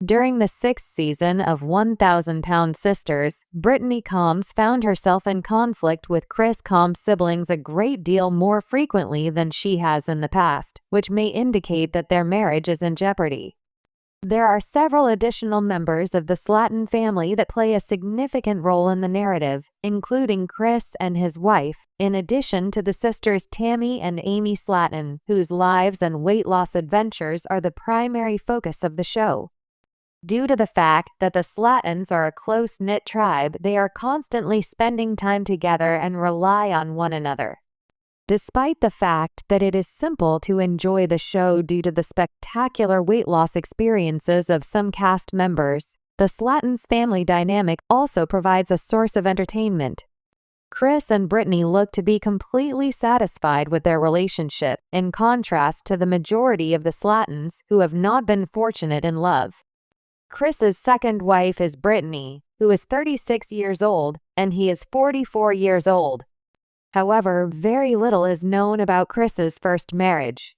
During the sixth season of 1,000-Pound Sisters, Brittany Combs found herself in conflict with Chris Combs' siblings a great deal more frequently than she has in the past, which may indicate that their marriage is in jeopardy. There are several additional members of the Slatton family that play a significant role in the narrative, including Chris and his wife, in addition to the sisters Tammy and Amy Slatton, whose lives and weight loss adventures are the primary focus of the show. Due to the fact that the Slattons are a close-knit tribe, they are constantly spending time together and rely on one another. Despite the fact that it is simple to enjoy the show due to the spectacular weight loss experiences of some cast members, the Slattons' family dynamic also provides a source of entertainment. Chris and Brittany look to be completely satisfied with their relationship, in contrast to the majority of the Slattons who have not been fortunate in love. Chris's second wife is Brittany, who is 36 years old, and he is 44 years old. However, very little is known about Chris's first marriage.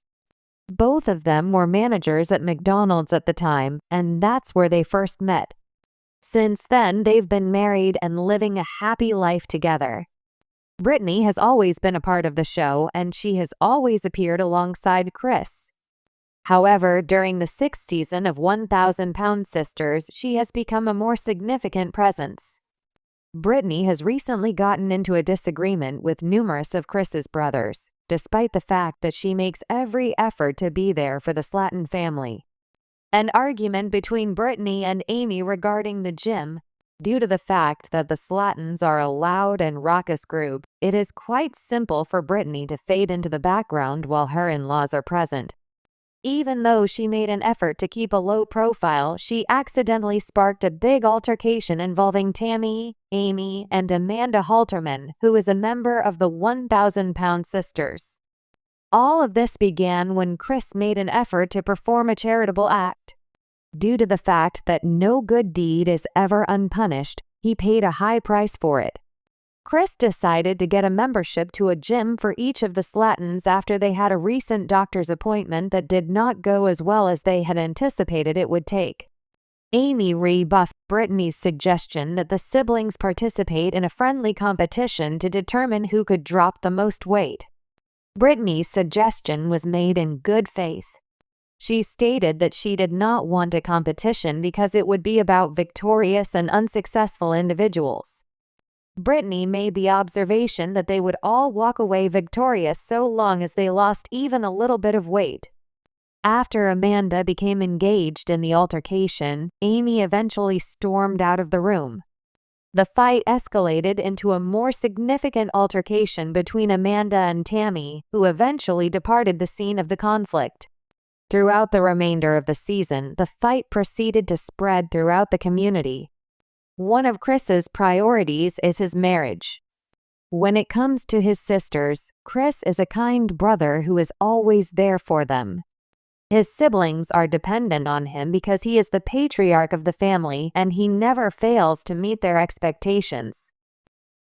Both of them were managers at McDonald's at the time, and that's where they first met. Since then, they've been married and living a happy life together. Brittany has always been a part of the show, and she has always appeared alongside Chris. However, during the sixth season of 1,000-Pound Sisters, she has become a more significant presence. Brittany has recently gotten into a disagreement with numerous of Chris's brothers, despite the fact that she makes every effort to be there for the Slatton family. An argument between Brittany and Amy regarding the gym. Due to the fact that the Slattons are a loud and raucous group, it is quite simple for Brittany to fade into the background while her in-laws are present. Even though she made an effort to keep a low profile, she accidentally sparked a big altercation involving Tammy, Amy, and Amanda Halterman, who is a member of the 1,000-Pound Sisters. All of this began when Chris made an effort to perform a charitable act. Due to the fact that no good deed is ever unpunished, he paid a high price for it. Chris decided to get a membership to a gym for each of the Slattons after they had a recent doctor's appointment that did not go as well as they had anticipated it would take. Amy rebuffed Brittany's suggestion that the siblings participate in a friendly competition to determine who could drop the most weight. Brittany's suggestion was made in good faith. She stated that she did not want a competition because it would be about victorious and unsuccessful individuals. Brittany made the observation that they would all walk away victorious so long as they lost even a little bit of weight. After Amanda became engaged in the altercation, Amy eventually stormed out of the room. The fight escalated into a more significant altercation between Amanda and Tammy, who eventually departed the scene of the conflict. Throughout the remainder of the season, the fight proceeded to spread throughout the community. One of Chris's priorities is his marriage. When it comes to his sisters, Chris is a kind brother who is always there for them. His siblings are dependent on him because he is the patriarch of the family and he never fails to meet their expectations.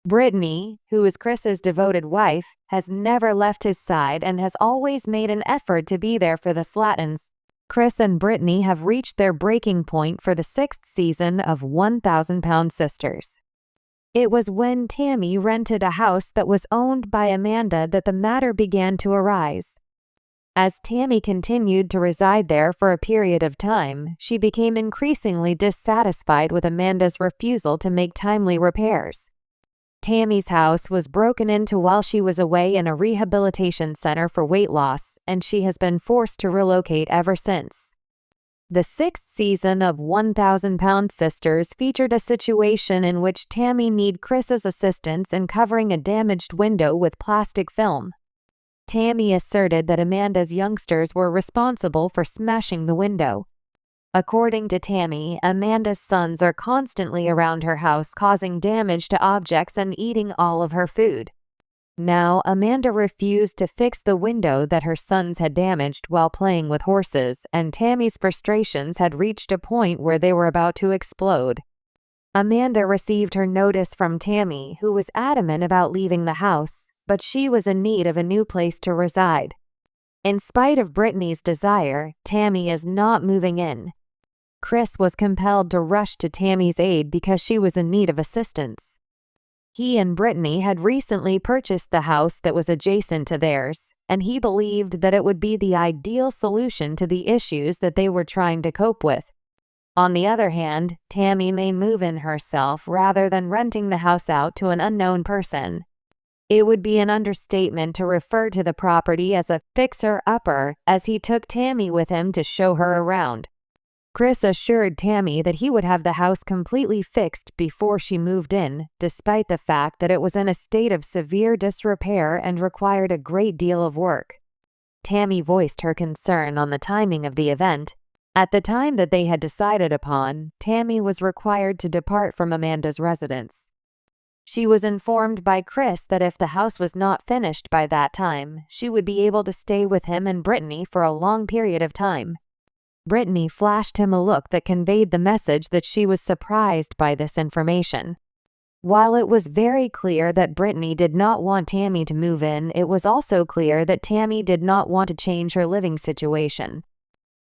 Brittany, who is Chris's devoted wife, has never left his side and has always made an effort to be there for the Slattons. Chris and Brittany have reached their breaking point for the sixth season of 1,000-Pound Sisters. It was when Tammy rented a house that was owned by Amanda that the matter began to arise. As Tammy continued to reside there for a period of time, she became increasingly dissatisfied with Amanda's refusal to make timely repairs. Tammy's house was broken into while she was away in a rehabilitation center for weight loss, and she has been forced to relocate ever since. The sixth season of 1,000-Pound Sisters featured a situation in which Tammy needed Chris's assistance in covering a damaged window with plastic film. Tammy asserted that Amanda's youngsters were responsible for smashing the window. According to Tammy, Amanda's sons are constantly around her house causing damage to objects and eating all of her food. Now, Amanda refused to fix the window that her sons had damaged while playing with horses, and Tammy's frustrations had reached a point where they were about to explode. Amanda received her notice from Tammy, who was adamant about leaving the house, but she was in need of a new place to reside. In spite of Brittany's desire, Tammy is not moving in. Chris was compelled to rush to Tammy's aid because she was in need of assistance. He and Brittany had recently purchased the house that was adjacent to theirs, and he believed that it would be the ideal solution to the issues that they were trying to cope with. On the other hand, Tammy may move in herself rather than renting the house out to an unknown person. It would be an understatement to refer to the property as a fixer-upper, as he took Tammy with him to show her around. Chris assured Tammy that he would have the house completely fixed before she moved in, despite the fact that it was in a state of severe disrepair and required a great deal of work. Tammy voiced her concern on the timing of the event. At the time that they had decided upon, Tammy was required to depart from Amanda's residence. She was informed by Chris that if the house was not finished by that time, she would be able to stay with him and Brittany for a long period of time. Brittany flashed him a look that conveyed the message that she was surprised by this information. While it was very clear that Brittany did not want Tammy to move in, it was also clear that Tammy did not want to change her living situation.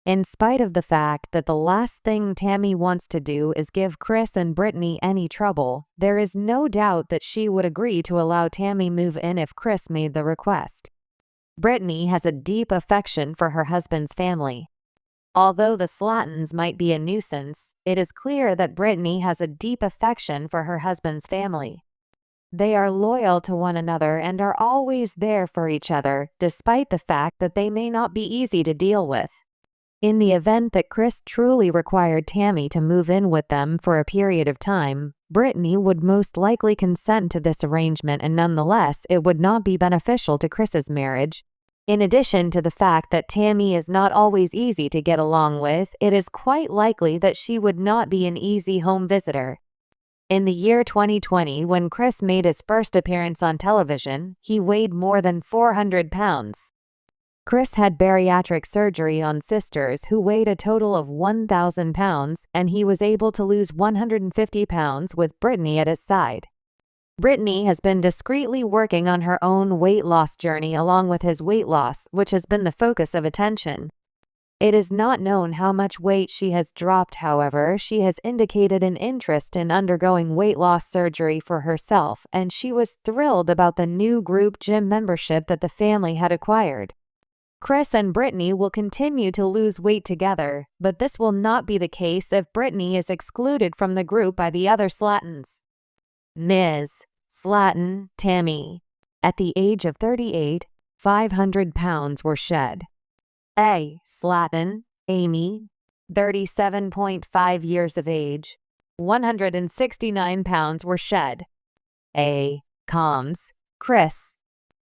In spite of the fact that the last thing Tammy wants to do is give Chris and Brittany any trouble, there is no doubt that she would agree to allow Tammy move in if Chris made the request. Brittany has a deep affection for her husband's family. Although the Slattons might be a nuisance, it is clear that Brittany has a deep affection for her husband's family. They are loyal to one another and are always there for each other, despite the fact that they may not be easy to deal with. In the event that Chris truly required Tammy to move in with them for a period of time, Brittany would most likely consent to this arrangement, and nonetheless, it would not be beneficial to Chris's marriage. In addition to the fact that Tammy is not always easy to get along with, it is quite likely that she would not be an easy home visitor. In the year 2020, when Chris made his first appearance on television, he weighed more than 400 pounds. Chris had bariatric surgery on sisters who weighed a total of 1,000 pounds, and he was able to lose 150 pounds with Brittany at his side. Brittany has been discreetly working on her own weight loss journey along with his weight loss, which has been the focus of attention. It is not known how much weight she has dropped. However, she has indicated an interest in undergoing weight loss surgery for herself, and she was thrilled about the new group gym membership that the family had acquired. Chris and Brittany will continue to lose weight together, but this will not be the case if Brittany is excluded from the group by the other Slattons. Ms. Slatton Tammy. At the age of 38, 500 pounds were shed. A. Slatton Amy, 37.5 years of age, 169 pounds were shed. A. Combs Chris,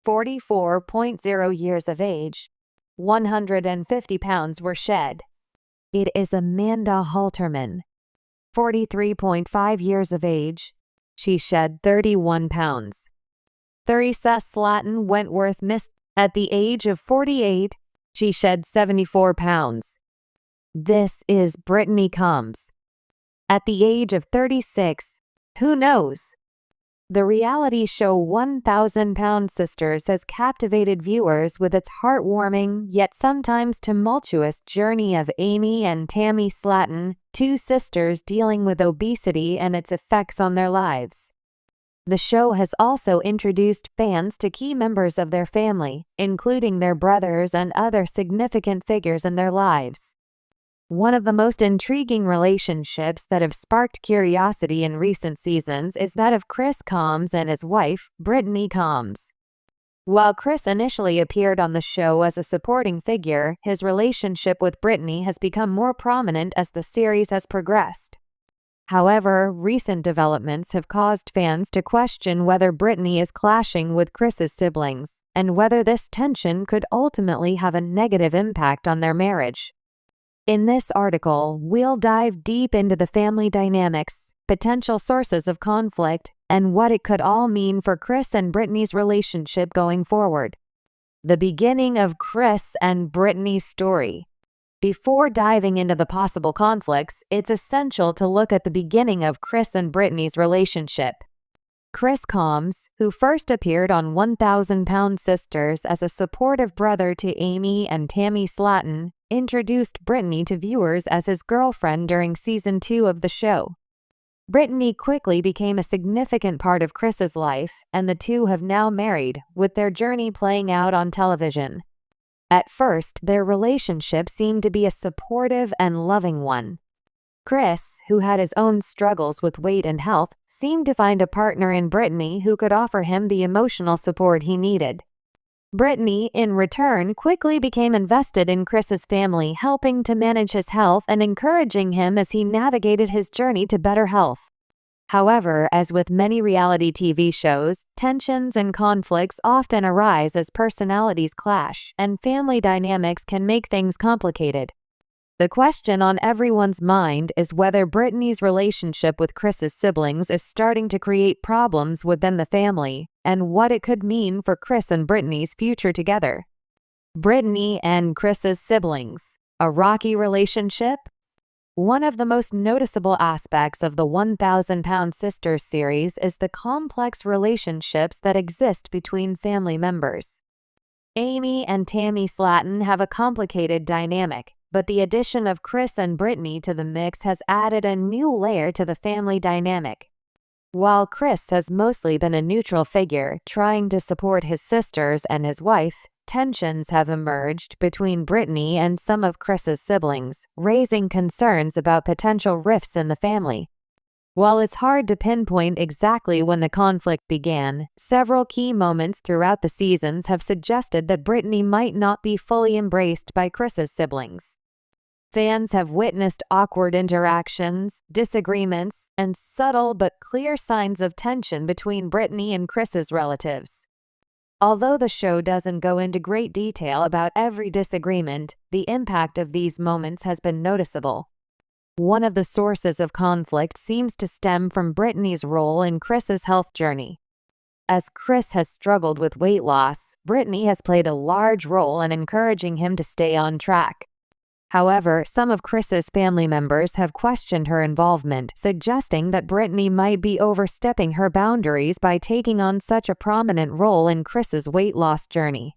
44.0 years of age, 150 pounds were shed. It is Amanda Halterman, 43.5 years of age. She shed 31 pounds. Theresa Slatton Wentworth missed at the age of 48. She shed 74 pounds. This is Brittany Combs. At the age of 36, who knows? The reality show 1,000 Pound Sisters has captivated viewers with its heartwarming yet sometimes tumultuous journey of Amy and Tammy Slatton, two sisters dealing with obesity and its effects on their lives. The show has also introduced fans to key members of their family, including their brothers and other significant figures in their lives. One of the most intriguing relationships that have sparked curiosity in recent seasons is that of Chris Combs and his wife, Brittany Combs. While Chris initially appeared on the show as a supporting figure, his relationship with Brittany has become more prominent as the series has progressed. However, recent developments have caused fans to question whether Brittany is clashing with Chris's siblings, and whether this tension could ultimately have a negative impact on their marriage. In this article, we'll dive deep into the family dynamics, potential sources of conflict, and what it could all mean for Chris and Brittany's relationship going forward. The beginning of Chris and Brittany's story. Before diving into the possible conflicts, it's essential to look at the beginning of Chris and Brittany's relationship. Chris Combs, who first appeared on 1,000 Pound Sisters as a supportive brother to Amy and Tammy Slatton, introduced Brittany to viewers as his girlfriend during season 2 of the show. Brittany quickly became a significant part of Chris's life, and the two have now married, with their journey playing out on television. At first, their relationship seemed to be a supportive and loving one. Chris, who had his own struggles with weight and health, seemed to find a partner in Brittany who could offer him the emotional support he needed. Brittany, in return, quickly became invested in Chris's family, helping to manage his health and encouraging him as he navigated his journey to better health. However, as with many reality TV shows, tensions and conflicts often arise as personalities clash, and family dynamics can make things complicated. The question on everyone's mind is whether Brittany's relationship with Chris's siblings is starting to create problems within the family, and what it could mean for Chris and Brittany's future together. Brittany and Chris's siblings. A rocky relationship? One of the most noticeable aspects of the 1,000-Pound Sisters series is the complex relationships that exist between family members. Amy and Tammy Slatton have a complicated dynamic, but the addition of Chris and Brittany to the mix has added a new layer to the family dynamic. While Chris has mostly been a neutral figure, trying to support his sisters and his wife, tensions have emerged between Brittany and some of Chris's siblings, raising concerns about potential rifts in the family. While it's hard to pinpoint exactly when the conflict began, several key moments throughout the seasons have suggested that Brittany might not be fully embraced by Chris's siblings. Fans have witnessed awkward interactions, disagreements, and subtle but clear signs of tension between Brittany and Chris's relatives. Although the show doesn't go into great detail about every disagreement, the impact of these moments has been noticeable. One of the sources of conflict seems to stem from Brittany's role in Chris's health journey. As Chris has struggled with weight loss, Brittany has played a large role in encouraging him to stay on track. However, some of Chris's family members have questioned her involvement, suggesting that Brittany might be overstepping her boundaries by taking on such a prominent role in Chris's weight loss journey.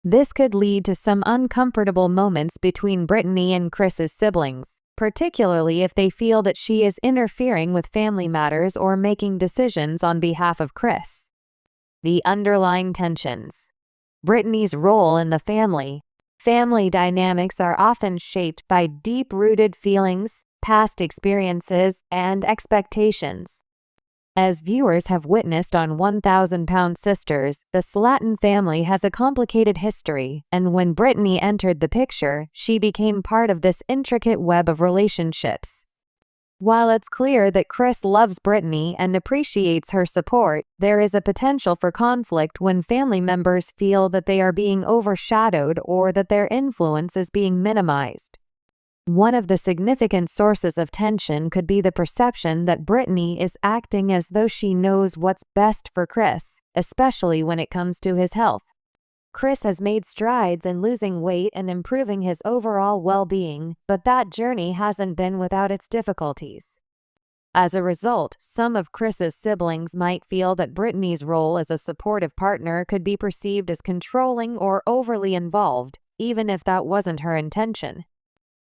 This could lead to some uncomfortable moments between Brittany and Chris's siblings, particularly if they feel that she is interfering with family matters or making decisions on behalf of Chris. The underlying tensions. Brittany's role in the family. Family dynamics are often shaped by deep-rooted feelings, past experiences, and expectations. As viewers have witnessed on 1,000-Pound Sisters, the Slatton family has a complicated history, and when Brittany entered the picture, she became part of this intricate web of relationships. While it's clear that Chris loves Brittany and appreciates her support, there is a potential for conflict when family members feel that they are being overshadowed or that their influence is being minimized. One of the significant sources of tension could be the perception that Brittany is acting as though she knows what's best for Chris, especially when it comes to his health. Chris has made strides in losing weight and improving his overall well-being, but that journey hasn't been without its difficulties. As a result, some of Chris's siblings might feel that Brittany's role as a supportive partner could be perceived as controlling or overly involved, even if that wasn't her intention.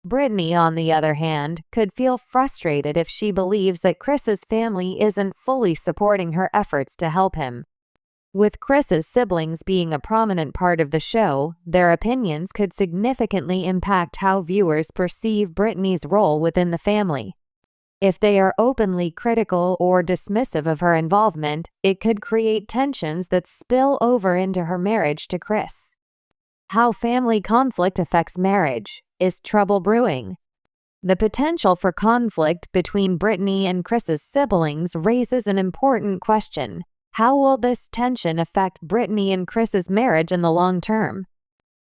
Brittany, on the other hand, could feel frustrated if she believes that Chris's family isn't fully supporting her efforts to help him. With Chris's siblings being a prominent part of the show, their opinions could significantly impact how viewers perceive Brittany's role within the family. If they are openly critical or dismissive of her involvement, it could create tensions that spill over into her marriage to Chris. How family conflict affects marriage. Is trouble brewing? The potential for conflict between Brittany and Chris's siblings raises an important question. How will this tension affect Brittany and Chris's marriage in the long term?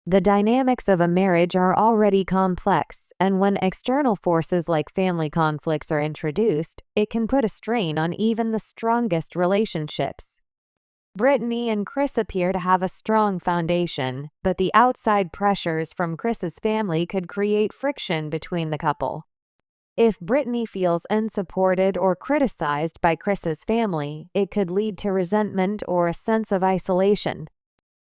The dynamics of a marriage are already complex, and when external forces like family conflicts are introduced, it can put a strain on even the strongest relationships. Brittany and Chris appear to have a strong foundation, but the outside pressures from Chris's family could create friction between the couple. If Brittany feels unsupported or criticized by Chris's family, it could lead to resentment or a sense of isolation.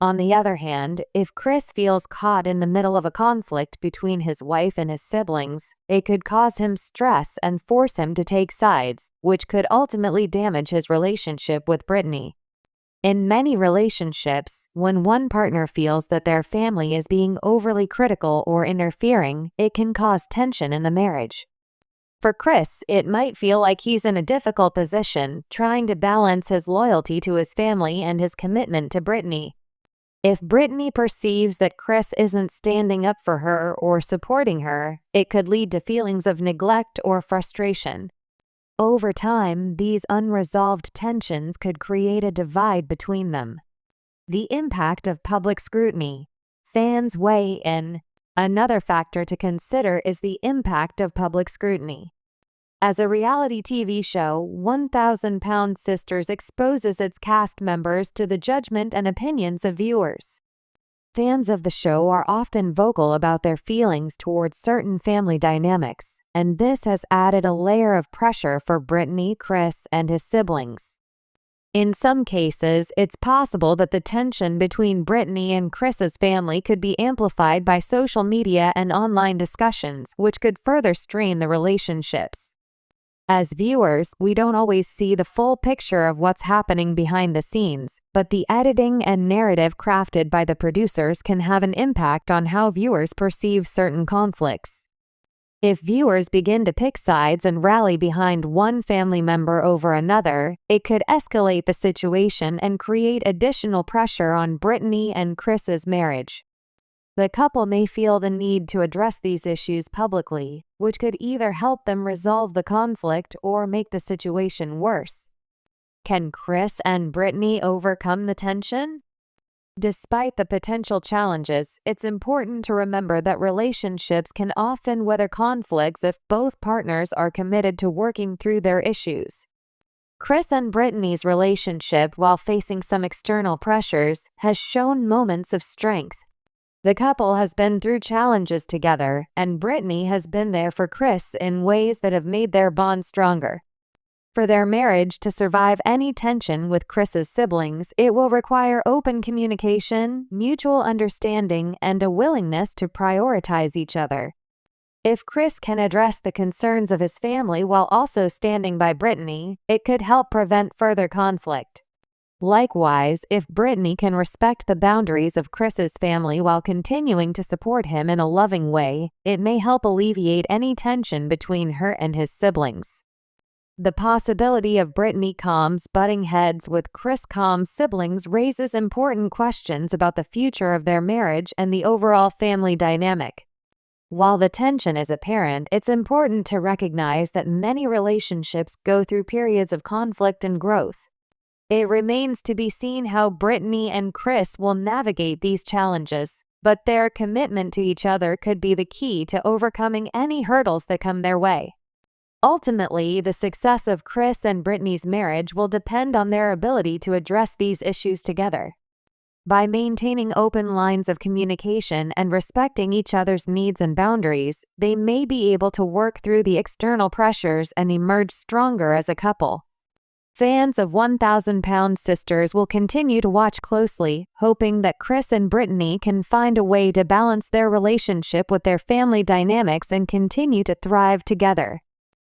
On the other hand, if Chris feels caught in the middle of a conflict between his wife and his siblings, it could cause him stress and force him to take sides, which could ultimately damage his relationship with Brittany. In many relationships, when one partner feels that their family is being overly critical or interfering, it can cause tension in the marriage. For Chris, it might feel like he's in a difficult position, trying to balance his loyalty to his family and his commitment to Brittany. If Brittany perceives that Chris isn't standing up for her or supporting her, it could lead to feelings of neglect or frustration. Over time, these unresolved tensions could create a divide between them. The impact of public scrutiny. Fans weigh in. Another factor to consider is the impact of public scrutiny. As a reality TV show, 1,000-Pound Sisters exposes its cast members to the judgment and opinions of viewers. Fans of the show are often vocal about their feelings towards certain family dynamics, and this has added a layer of pressure for Brittany, Chris, and his siblings. In some cases, it's possible that the tension between Brittany and Chris's family could be amplified by social media and online discussions, which could further strain the relationships. As viewers, we don't always see the full picture of what's happening behind the scenes, but the editing and narrative crafted by the producers can have an impact on how viewers perceive certain conflicts. If viewers begin to pick sides and rally behind one family member over another, it could escalate the situation and create additional pressure on Brittany and Chris's marriage. The couple may feel the need to address these issues publicly, which could either help them resolve the conflict or make the situation worse. Can Chris and Brittany overcome the tension? Despite the potential challenges, it's important to remember that relationships can often weather conflicts if both partners are committed to working through their issues. Chris and Brittany's relationship, while facing some external pressures, has shown moments of strength. The couple has been through challenges together, and Brittany has been there for Chris in ways that have made their bond stronger. For their marriage to survive any tension with Chris's siblings, it will require open communication, mutual understanding, and a willingness to prioritize each other. If Chris can address the concerns of his family while also standing by Brittany, it could help prevent further conflict. Likewise, if Brittany can respect the boundaries of Chris's family while continuing to support him in a loving way, it may help alleviate any tension between her and his siblings. The possibility of Brittany Combs butting heads with Chris Combs' siblings raises important questions about the future of their marriage and the overall family dynamic. While the tension is apparent, it's important to recognize that many relationships go through periods of conflict and growth. It remains to be seen how Brittany and Chris will navigate these challenges, but their commitment to each other could be the key to overcoming any hurdles that come their way. Ultimately, the success of Chris and Brittany's marriage will depend on their ability to address these issues together. By maintaining open lines of communication and respecting each other's needs and boundaries, they may be able to work through the external pressures and emerge stronger as a couple. Fans of 1,000-Pound Sisters will continue to watch closely, hoping that Chris and Brittany can find a way to balance their relationship with their family dynamics and continue to thrive together.